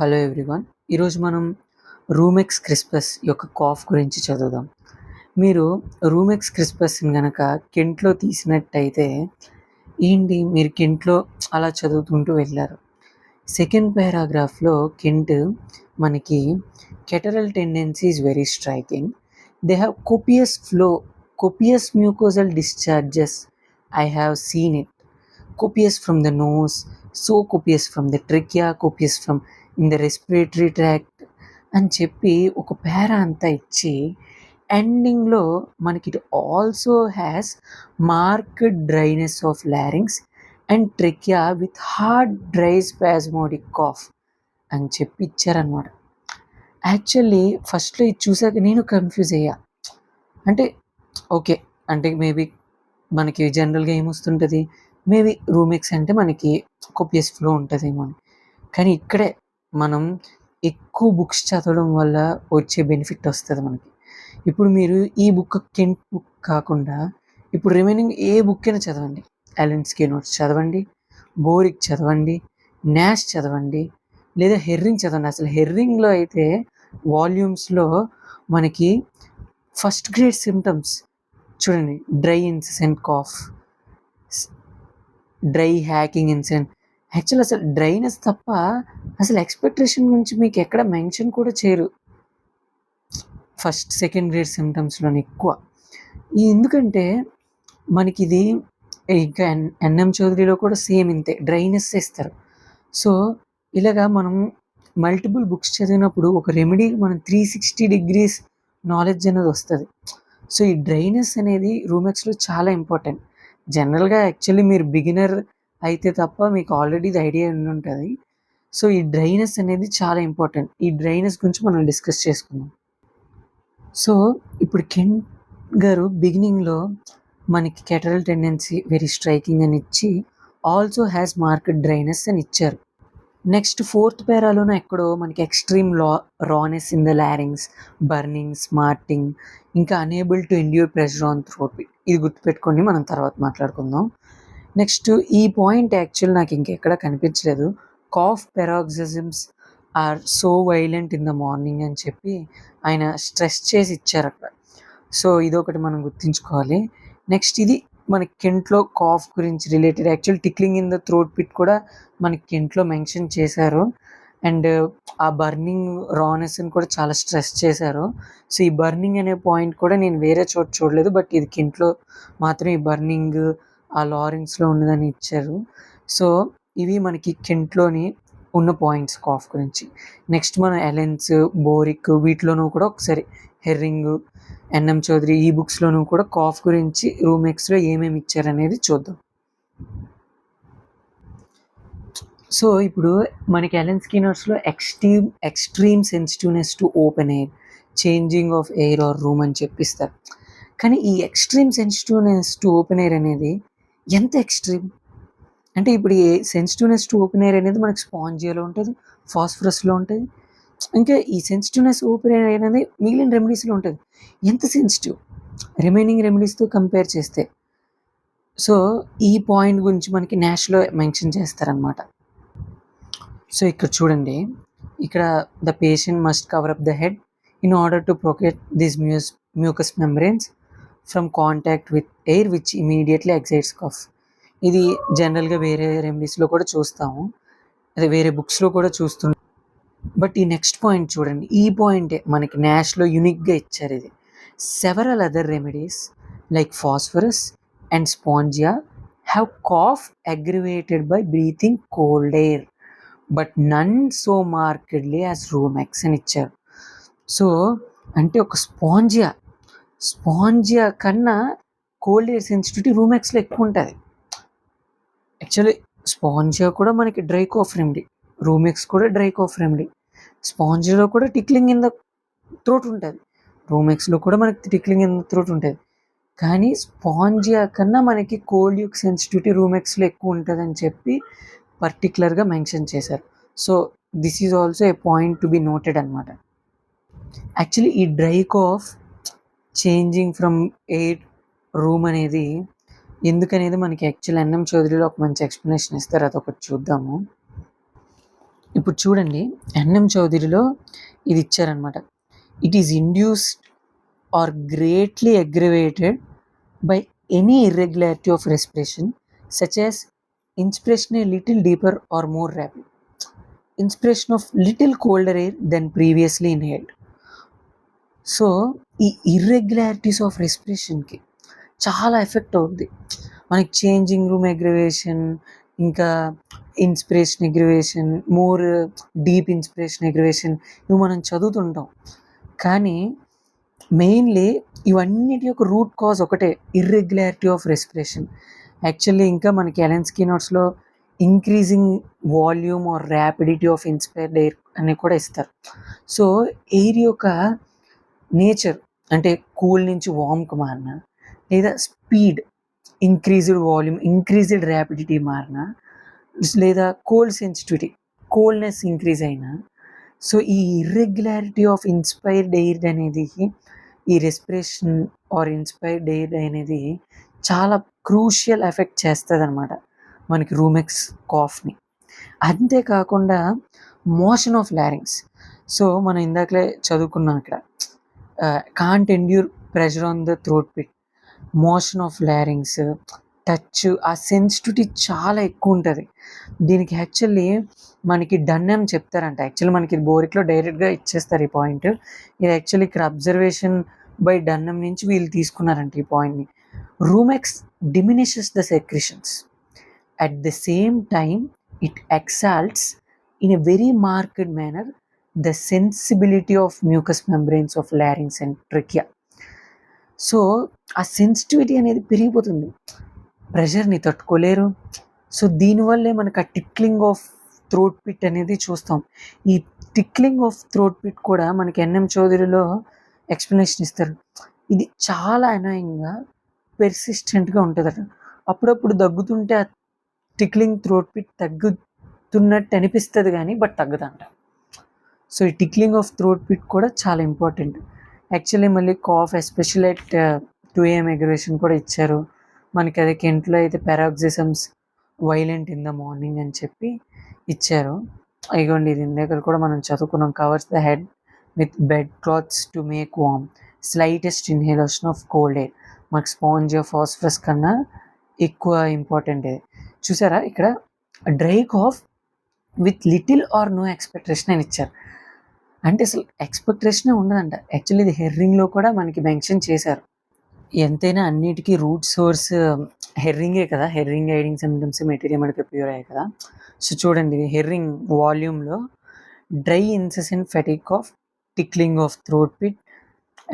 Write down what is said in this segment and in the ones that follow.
Hello everyone. ఈరోజు మనం రూమెక్స్ క్రిస్పస్ యొక్క కాఫ్ గురించి చదువుదాం. మీరు రూమెక్స్ క్రిస్పస్‌ని గనక కెంట్‌లో తీసినట్టయితే మీరు కెంట్‌లో అలా చదువుకుంటూ వెళ్లారు. సెకండ్ పారాగ్రాఫ్‌లో కెంట్ మనకి catarrhal tendency is very striking. They have copious mucosal discharges. I have seen it. Copious from the nose, so copious from the trachea, copious from in the respiratory tract అని చెప్పి ఒక పారా అంతా ఇచ్చి ఎండింగ్‌లో మనకి it also has marked dryness of larynx and trachea with hard dry spasmodic cough అని చెప్పి ఇచ్చారనమాట. యాక్చువల్లీ ఫస్ట్‌లో ఇది చూసాక నేను కన్ఫ్యూజ్ అయ్యా. అంటే ఓకే. అంటే మేబీ మనకి జనరల్‌గా ఏమొస్తుంటది, మేబీ రూమెక్స్ అంటే మనకి కోపియస్ ఫ్లో ఉంటదేమో అని. కానీ ఇక్కడే మనం ఎక్కువ బుక్స్ చదవడం వల్ల వచ్చే బెనిఫిట్ వస్తది మనకి. ఇప్పుడు మీరు ఈ కెంట్ బుక్ కాకుండా ఇప్పుడు రిమైనింగ్ ఏ బుక్ అయినా చదవండి. అలెన్ స్కిన్నర్ చదవండి, బోరిక్ చదవండి, నాష్ చదవండి, లేదా హెర్రింగ్ చదవండి. అసలు హెర్రింగ్‌లో అయితే వాల్యూమ్స్‌లో మనకి ఫస్ట్ గ్రేడ్ సింప్టమ్స్ చూడండి. Dry incessant cough, dry hacking incident. Actual అసలు డ్రైనెస్ తప్ప అసలు ఎక్స్‌పెక్టేషన్ గురించి మీకు ఎక్కడ మెన్షన్ కూడా చేయరు. ఫస్ట్, సెకండ్ గ్రేడ్ సింప్టమ్స్‌లోని ఎక్కువ. ఎందుకంటే మనకిది ఇంకా ఎన్ఎం చౌదరిలో కూడా సేమ్ ఇంతే డ్రైనెస్ ఇస్తారు. సో ఇలాగా మనం మల్టిపుల్ బుక్స్ చదివినప్పుడు ఒక రెమెడీకి మనం 360 డిగ్రీస్ నాలెడ్జ్ అనేది వస్తది. సో ఈ డ్రైనెస్ అనేది రూమెక్స్‌లో చాలా ఇంపార్టెంట్. జనరల్‌గా యాక్చువల్లీ మీరు బిగినర్ అయితే తప్ప మీకు ఆల్రెడీ ఇది ఐడియా ఉండుంటది. సో ఈ డ్రైనెస్ అనేది చాలా ఇంపార్టెంట్. ఈ డ్రైనెస్ గురించి మనం డిస్కస్ చేసుకుందాం. సో ఇప్పుడు కెంట్ గారు బిగినింగ్‌లో మనకి కెటరల్ టెండెన్సీ వెరీ స్ట్రైకింగ్ అని ఇచ్చి ఆల్సో హ్యాస్ మార్క్డ్ డ్రైనెస్ అని ఇచ్చారు. నెక్స్ట్ ఫోర్త్ పారాలోనో ఎక్కడో మనకి extreme rawness in the larynx, burning, smarting, ఇంకా unable to endure pressure on throat. ఇది గుర్తుపెట్టుకోండి, మనం తర్వాత మాట్లాడుకుందాం. నెక్స్ట్ ఈ పాయింట్ యాక్చువల్ నాకు ఇంకెక్కడ కనిపించలేదు. Cough paroxysms are so violent in the morning అని చెప్పి ఆయన స్ట్రెస్ చేసి ఇచ్చారు అక్కడ. సో ఇదొకటి మనం గుర్తుంచుకోవాలి. నెక్స్ట్ ఇది మనకి కెంట్‌లో కాఫ్ గురించి related actual tickling in the throat pit కూడా మనకి కెంట్‌లో మెన్షన్ చేశారు. అండ్ ఆ బర్నింగ్ రానెస్‌ని కూడా చాలా స్ట్రెస్ చేశారు. సో ఈ బర్నింగ్ అనే పాయింట్ కూడా నేను వేరే చోట చూడలేదు. బట్ ఇది కెంట్‌లో మాత్రం ఈ బర్నింగ్ ఆ లారింగ్స్‌లో ఉన్నదని ఇచ్చారు. సో ఇవి మనకి కెంట్‌లోని ఉన్న పాయింట్స్ కాఫ్ గురించి. నెక్స్ట్ మనం ఎలెన్స్, బోరిక్ వీటిలోనూ కూడా ఒకసారి హెర్రింగ్, ఎన్ఎం చౌదరి ఈ బుక్స్‌లోనూ కూడా కాఫ్ గురించి రూమెక్స్‌లో ఏమేమి ఇచ్చారనేది చూద్దాం. సో ఇప్పుడు మనకి అలెన్ స్కిన్నర్స్‌లో extreme sensitiveness to open air, changing of air or room అని చెప్పిస్తారు. కానీ ఈ extreme sensitiveness to open air అనేది ఎంత ఎక్స్‌ట్రీమ్ అంటే ఇప్పుడు ఈ సెన్సిటివ్‌నెస్ టు ఓపెన్ ఎయిర్ అనేది మనకి స్పాంజియాలో ఉంటది, ఫాస్ఫరస్‌లో ఉంటది. ఇంకా ఈ సెన్సిటివ్‌నెస్ ఓపెన్ ఎయిర్ అనేది మిగిలిన రెమెడీస్‌లో ఉంటది. ఎంత సెన్సిటివ్ రిమైనింగ్ రెమెడీస్‌తో కంపేర్ చేస్తే. సో ఈ పాయింట్ గురించి మనకి నాష్‌లో మెన్షన్ చేస్తారనమాట. సో ఇక్కడ చూడండి, ఇక్కడ the patient must cover up the head in order to protect this mucous membranes from contact with air which immediately excites cough. ఇది జనరల్‌గా వేరే రెమెడీస్‌లో కూడా చూస్తాము. అదే వేరే బుక్స్‌లో కూడా చూస్తుంటాం. బట్ ఈ నెక్స్ట్ పాయింట్ చూడండి, ఈ పాయింటే మనకి నాష్‌లో యూనిక్‌గా ఇచ్చారు ఇది. Several other remedies like phosphorus and spongia have cough aggravated by breathing cold air but none so markedly as rumex అని ఇచ్చారు. సో అంటే ఒక స్పాంజియా కన్నా కోల్డ్ ఎయిర్ సెన్సిటివిటీ రూమెక్స్‌లో ఎక్కువ ఉంటుంది. యాక్చువల్లీ స్పాంజియా కూడా మనకి డ్రై కాఫ్ రెమెడీ, రూమెక్స్ కూడా డ్రై కాఫ్ రెమెడీ. స్పాంజియాలో కూడా టిక్లింగ్ ఇన్ ద థ్రోట్ ఉంటుంది, రూమెక్స్‌లో కూడా మనకి టిక్లింగ్ ఇన్ ద థ్రోట్ ఉంటుంది. కానీ స్పాంజియా కన్నా మనకి కోల్డ్ యొక్క సెన్సిటివిటీ రూమెక్స్‌లో ఎక్కువ ఉంటుందని చెప్పి పర్టికులర్గా మెన్షన్ చేశారు. So this is also a point to be noted అనమాట. యాక్చువల్లీ ఈ dry cough changing from air room అనేది ఎందుకనేది మనకి యాక్చువల్ ఎన్ఎం చౌదరిలో ఒక మంచి ఎక్స్ప్లెనేషన్ ఇస్తారు, అదొకటి చూద్దాము. ఇప్పుడు చూడండి ఎన్ఎం చౌదరిలో ఇది ఇచ్చారనమాట. It is induced or greatly aggravated by any irregularity of respiration such as inspiration a little deeper or more rapid, inspiration of little colder air than previously inhaled. So ఈ irregularities of రెస్పిరేషన్కి చాలా effect అవుద్ది. మనకి changing room aggravation, ఇంకా inspiration aggravation, more deep inspiration aggravation ఇవి మనం చదువుతుంటాం. కానీ మెయిన్లీ ఇవన్నిటి యొక్క రూట్ కాజ్ ఒకటే, ఇర్రెగ్యులారిటీ ఆఫ్ రెస్పిరేషన్. యాక్చువల్లీ ఇంకా మనకి ఎలెన్స్కీ నోట్స్లో increasing volume or rapidity of inspired air అని కూడా ఇస్తారు. సో ఎయిర్ యొక్క నేచర్ అంటే కూల్ నుంచి వామ్కి మారిన, లేదా speed increased volume increased rapidity మారిన, లేదా కోల్డ్ సెన్సిటివిటీ కోల్డ్నెస్ ఇంక్రీజ్ అయినా, సో ఈ ఇర్రెగ్యులారిటీ ఆఫ్ ఇన్స్పైర్డ్ ఎయిర్ అనేది, ఈ రెస్పిరేషన్ ఆర్ ఇన్స్పైర్డ్ ఎయిర్ అనేది చాలా క్రూషియల్ ఎఫెక్ట్ చేస్తుంది అనమాట మనకి రూమెక్స్ కాఫ్ని. అంతేకాకుండా మోషన్ ఆఫ్ లారింగ్స్. సో మనం ఇందాకలే చదువుకున్నాం ఇక్కడ, can't endure pressure on the throat pit, motion of larynx, touch, ఆ సెన్సిటివిటీ చాలా ఎక్కువ ఉంటుంది దీనికి. యాక్చువల్లీ మనకి డన్నెమ్ చెప్తారంట. యాక్చువల్లీ మనకి బోరిక్లో డైరెక్ట్గా ఇచ్చేస్తారు ఈ పాయింట్. ఇది యాక్చువల్లీ ఇక్కడ అబ్జర్వేషన్ బై డన్నెమ్ నుంచి వీళ్ళు తీసుకున్నారంట ఈ పాయింట్ని. రూమెక్స్ diminishes the secretions. At the same time, it exalts in a very marked manner the sensibility of mucous membranes of larynx and trachea. So ఆ సెన్సిటివిటీ అనేది పెరిగిపోతుంది, ప్రెషర్ని తట్టుకోలేరు. సో దీనివల్లే మనకు ఆ టిక్లింగ్ ఆఫ్ థ్రోట్ పిట్ అనేది చూస్తాం. ఈ టిక్లింగ్ ఆఫ్ థ్రోట్ పిట్ కూడా మనకి ఎన్ఎం చౌదరిలో ఎక్స్ప్లెనేషన్ ఇస్తారు. ఇది చాలా అనాయింగ్గా పెర్సిస్టెంట్గా ఉంటుందట. అప్పుడప్పుడు దగ్గుతుంటే ఆ టిక్లింగ్ థ్రోట్ పిట్ తగ్గుతున్నట్టు అనిపిస్తుంది కానీ బట్ తగ్గదంట. సో ఈ టిక్లింగ్ ఆఫ్ థ్రోట్ పిట్ కూడా చాలా ఇంపార్టెంట్. యాక్చువల్లీ మళ్ళీ cough especial at 2 AM aggravation కూడా ఇచ్చారు మనకి. అదే కెంట్లో అయితే paroxysms violent in the morning అని చెప్పి ఇచ్చారు. ఇగోండి ఇది ఇందాక కూడా మనం చదువుకున్నాం. Covers the head with bed clothes to make warm, slightest inhalation of cold air. మనకి స్పాంజ్ ఫాస్ఫరస్ కన్నా ఎక్కువ ఇంపార్టెంట్ ఇది. చూసారా ఇక్కడ dry cough with little are no expectation అని ఇచ్చారు. అంటే అసలు ఎక్స్పెక్టేషనే ఉండదంట. యాక్చువల్లీ ఇది హెర్రింగ్లో కూడా మనకి మెన్షన్ చేశారు. ఎంతైనా అన్నిటికీ రూట్ సోర్స్ హెర్రింగే కదా. హెర్రింగ్ ఐడింగ్ సిమ్టమ్స్ మెటీరియల్ మనకి ప్యూర్ అయ్యాయి కదా. సో చూడండి హెర్రింగ్ వాల్యూమ్లో dry incessant fatiguing cough, tickling of throat pit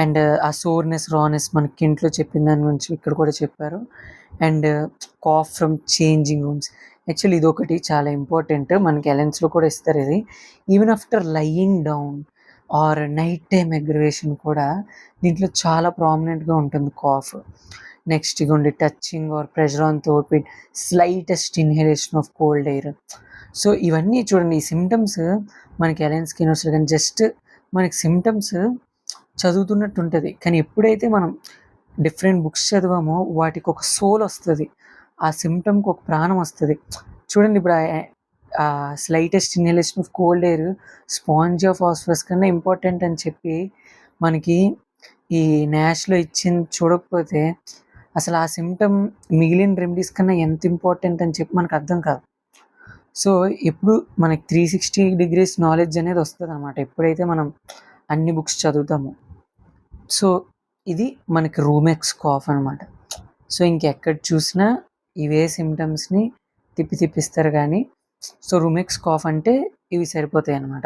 and ఆ సోర్నెస్ రానెస్ మనకి ఇంట్లో చెప్పిన దాని గురించి ఇక్కడ కూడా చెప్పారు. And cough from changing rooms. Actually ఇది ఒకటి చాలా ఇంపార్టెంట్, మనకి ఎలెన్స్లో కూడా ఇస్తారు ఇది. Even after lying down or night time aggravation కూడా దీంట్లో చాలా ప్రామినెంట్గా ఉంటుంది కాఫ్. నెక్స్ట్ ఇగోండి touching or pressure on throat pit, slightest inhalation of cold air. So ఇవన్నీ చూడండి ఈ సిమ్టమ్స్ మనకి ఎలెన్స్కీ నోట్స్లో కానీ జస్ట్ మనకి సిమ్టమ్స్ చదువుతున్నట్టు ఉంటుంది. కానీ ఎప్పుడైతే మనం డిఫరెంట్ బుక్స్ చదివామో వాటికి ఒక సోల్ వస్తుంది, ఆ సిమ్టమ్కి ఒక ప్రాణం వస్తుంది. చూడండి ఇప్పుడు ఆ slightest inhalation of cold air sponge of phosphorus కన్నా ఇంపార్టెంట్ అని చెప్పి మనకి ఈ నాష్లో ఇచ్చింది చూడకపోతే అసలు ఆ సిమ్టమ్ మిగిలిన రెమెడీస్ కన్నా ఎంత ఇంపార్టెంట్ అని చెప్పి మనకు అర్థం కాదు. సో ఎప్పుడు మనకి 360 degrees నాలెడ్జ్ అనేది వస్తుంది అనమాట ఎప్పుడైతే మనం అన్ని బుక్స్ చదువుతాము. సో ఇది మనకి రూమెక్స్ కాఫ్ అనమాట. సో ఇంకెక్కడ చూసినా ఇవే సిమ్టమ్స్ని తిప్పిస్తారు కానీ సో రూమెక్స్ కాఫ్ అంటే ఇవి సరిపోతాయి అన్నమాట.